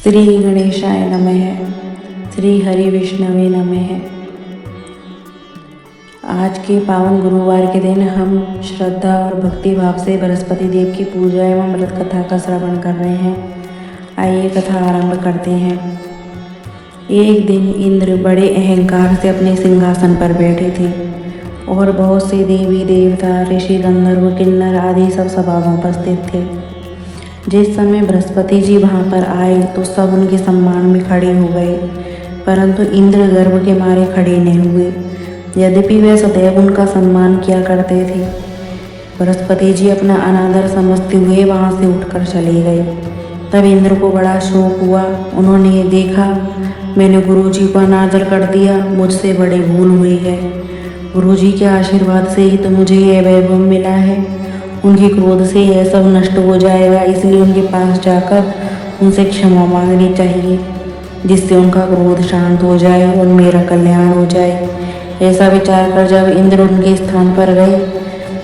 श्री गणेशाय नमः। श्री हरि विष्णवे नमः। आज के पावन गुरुवार के दिन हम श्रद्धा और भक्ति भाव से बृहस्पति देव की पूजा एवं व्रत कथा का श्रवण कर रहे हैं। आइए कथा आरंभ करते हैं। एक दिन इंद्र बड़े अहंकार से अपने सिंहासन पर बैठे थे और बहुत से देवी देवता, ऋषि, गंधर्व, किन्नर आदि सब सभा में उपस्थित थे। जिस समय बृहस्पति जी वहाँ पर आए तो सब उनके सम्मान में खड़े हो गए, परंतु इंद्र गर्व के मारे खड़े नहीं हुए, यद्यपि वे सदैव उनका सम्मान किया करते थे। बृहस्पति जी अपना अनादर समझते हुए वहाँ से उठकर चले गए। तब इंद्र को बड़ा शोक हुआ। उन्होंने देखा, मैंने गुरु जी को अनादर कर दिया, मुझसे बड़ी भूल हुई है। गुरु जी के आशीर्वाद से ही तो मुझे यह वैभव मिला है। उनके क्रोध से यह सब नष्ट हो जाएगा, इसलिए उनके पास जाकर उनसे क्षमा मांगनी चाहिए, जिससे उनका क्रोध शांत हो जाए और मेरा कल्याण हो जाए। ऐसा विचार कर जब इंद्र उनके स्थान पर गए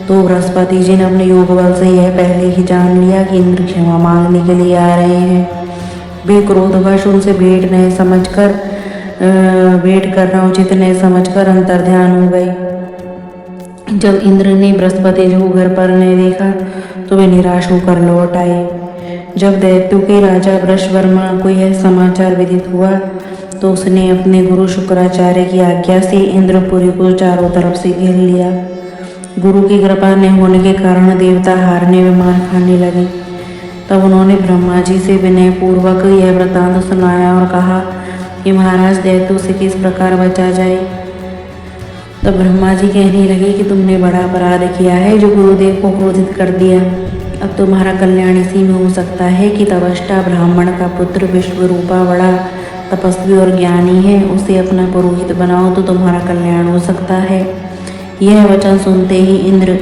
तो बृहस्पति जी ने अपने योग बल से यह पहले ही जान लिया कि इंद्र क्षमा मांगने के लिए आ रहे हैं। वे क्रोधवश उनसे भेंट करना उचित नहीं समझकर अंतर्ध्यान हो गए। जब इंद्र ने बृहस्पति जी को घर पर नहीं देखा तो वे निराश होकर लौट आए। जब दैत्यों के राजा वृषवर्मा को यह समाचार विदित हुआ तो उसने अपने गुरु शुक्राचार्य की आज्ञा से इंद्रपुरी को चारों तरफ से घेर लिया। गुरु की कृपा न होने के कारण देवता हारने में मार खाने लगे। तब उन्होंने ब्रह्मा जी से विनय पूर्वक यह वृत्तांत सुनाया और कहा कि महाराज, दैत्यों से किस प्रकार बचा जाए। तब ब्रह्मा जी कहने लगे कि तुमने बड़ा अपराध किया है जो गुरुदेव को क्रोधित कर दिया। अब तुम्हारा कल्याण इसी में हो सकता है कि तपस्टा ब्राह्मण का पुत्र विश्वरूपा बड़ा तपस्वी और ज्ञानी है, उसे अपना पुरोहित बनाओ तो तुम्हारा कल्याण हो सकता है। यह वचन सुनते ही इंद्र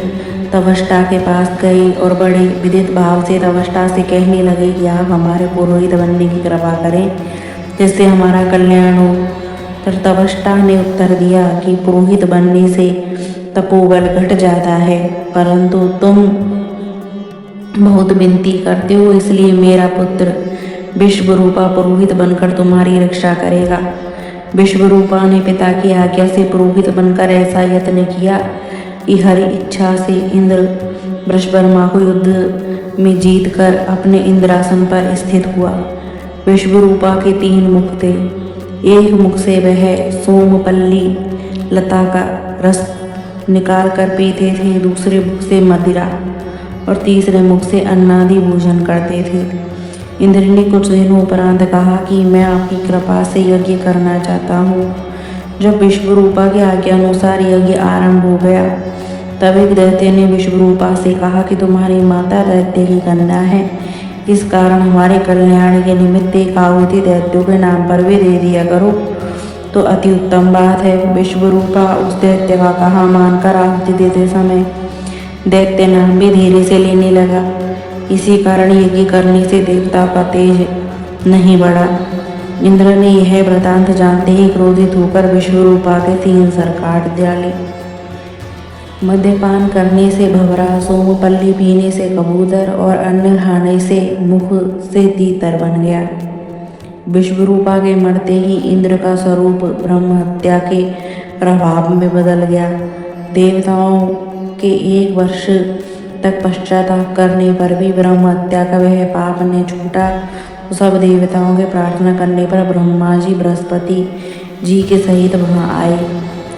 तपस्टा के पास गए और बड़े विदित भाव से तपस्टा से कहने लगे कि आप हमारे पुरोहित बनने की कृपा करें, जिससे हमारा कल्याण हो। तपस्टा ने उत्तर दिया कि पुरोहित बनने से तपोबल घट जाता है, परंतु तुम बहुत विनती करते हो, इसलिए मेरा पुत्र विश्वरूपा पुरोहित बनकर तुम्हारी रक्षा करेगा। विश्वरूपा ने पिता की आज्ञा से पुरोहित बनकर ऐसा यत्न किया कि हरि इच्छा से इंद्र वृषवर्मा को युद्ध में जीतकर अपने इंद्रासन पर स्थित हुआ। विश्वरूपा के 3 मुख थे। एक मुख से वह सोमपल्ली लता का रस निकाल कर पीते थे, दूसरे मुख से मदिरा और तीसरे मुख से अन्नादि भोजन करते थे। इंद्र ने कुछ दिनों उपरांत कहा कि मैं आपकी कृपा से यज्ञ करना चाहता हूँ। जब विश्वरूपा की आज्ञा अनुसार यज्ञ आरंभ हो गया तब एक दैत्य ने विश्वरूपा से कहा कि तुम्हारी माता दैत्य की कन्या है, इस कारण हमारे कल्याण के निमित्त एक आहुति दैत्यों के नाम पर भी दे दिया करो तो अति उत्तम बात है। विश्वरूपा उस दैत्य का कहा मानकर आहुति देते समय दैत्य नाम भी धीरे से लेने लगा। इसी कारण यज्ञ करने से देवता का तेज नहीं बढ़ा। इंद्र ने यह वृतांत जानते ही क्रोधित होकर विश्वरूपा के 3 सर काट डाले। मद्यपान करने से भंवरा, सोमपल्ली पीने से कबूतर और अन्न खाने से मुख से तीतर बन गया। विश्वरूपा के मरते ही इंद्र का स्वरूप ब्रह्म हत्या के प्रभाव में बदल गया। देवताओं के 1 वर्ष तक पश्चाताप करने पर भी ब्रह्म हत्या का वह पाप न छूटा तो सब देवताओं के प्रार्थना करने पर ब्रह्मा जी बृहस्पति जी के सहित वहाँ आए।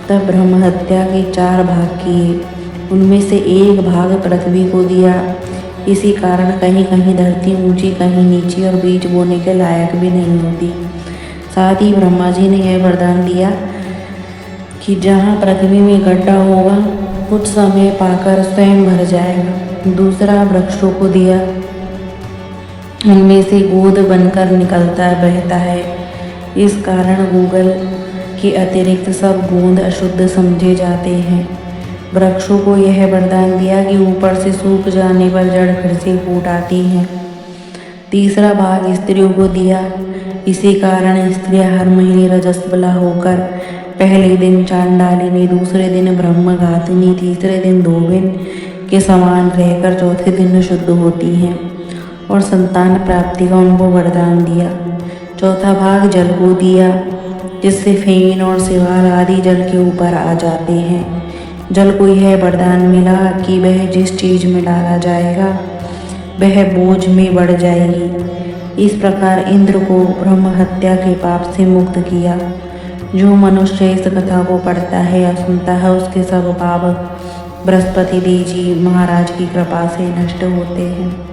तब ब्रह्म हत्या के 4 भाग किए, उनमें से 1 भाग पृथ्वी को दिया। इसी कारण कहीं कहीं धरती ऊंची, कहीं नीची और बीज बोने के लायक भी नहीं होती। साथ ही ब्रह्मा जी ने यह वरदान दिया कि जहाँ पृथ्वी में गड्ढा होगा कुछ समय पाकर स्वयं भर जाएगा। दूसरा वृक्षों को दिया, उनमें से गोद बनकर निकलता बहता है। इस कारण गूगल के अतिरिक्त सब गोंद अशुद्ध समझे जाते हैं। वृक्षों को यह वरदान दिया कि ऊपर से सूख जाने पर जड़ फिर से फूट आती हैं। तीसरा भाग स्त्रियों को दिया। इसी कारण स्त्रियां हर महीने रजस्वला होकर पहले दिन चांडालिनी, दूसरे दिन ब्रह्मघातिनी, तीसरे दिन धोबिन के समान रहकर चौथे दिन शुद्ध होती हैं और संतान प्राप्ति का उनको वरदान दिया। चौथा भाग जल को दिया, जिससे फेन और सिवार आदि जल के ऊपर आ जाते हैं। जल को यह वरदान मिला कि वह जिस चीज में डाला जाएगा वह बोझ में बढ़ जाएगी। इस प्रकार इंद्र को ब्रह्म हत्या के पाप से मुक्त किया। जो मनुष्य इस कथा को पढ़ता है या सुनता है उसके सब पाप बृहस्पति देव जी महाराज की कृपा से नष्ट होते हैं।